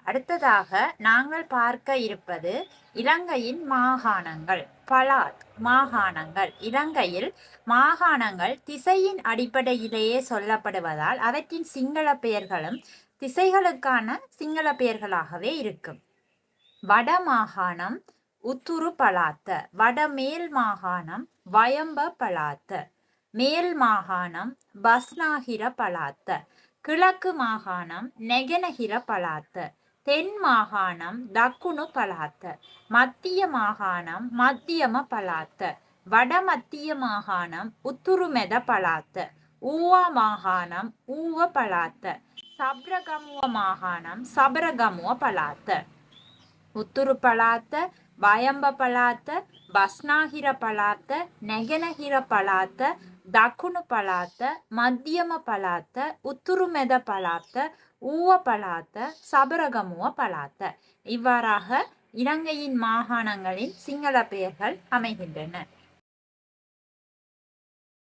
அடுத்ததாக நாங்கள் பார்க்க இருப்பது இலங்கையின் மாகாணங்கள். பலாத் மாகாணங்கள். இலங்கையில் மாகாணங்கள் திசையின் அடிப்படையிலேயே சொல்லப்படுவதால் அவற்றின் சிங்கள பெயர்களும் திசைகளுக்கான சிங்கள பெயர்களாகவே இருக்கும். வட மாகாணம் உத்துரு பலாத்த, வடமேல் மாகாணம் வயம்ப பலாத்த, மேல் மாகாணம் பஸ்நாகிர பலாத்த, கிழக்கு மாகாணம் நெகனகிர பலாத்த, தென் மாகாணம் தக்குணு பலாத்த, மத்திய மாகாணம் மத்தியம பலாத்த, வடமத்திய மாகாணம் உத்துருமெத பலாத்த, ஊவா மாகாணம் ஊவ பலாத்த, சப்ரகமுவ மாகாணம் சபரகமுவ பலாத்த. உத்துரு பலாத்த, வயம்ப பலாத்த, பஸ்நாகிர பலாத்த, நெகனகிர பலாத்த, தக்குணு பலாத்த, மத்தியம பலாத்த, உத்துருமெத பலாத்த, ஊவ பலாத்த, சபரகமுவ பலாத்த. இவ்வாறாக இலங்கையின் மாகாணங்களின் சிங்கள பெயர்கள் அமைகின்றன.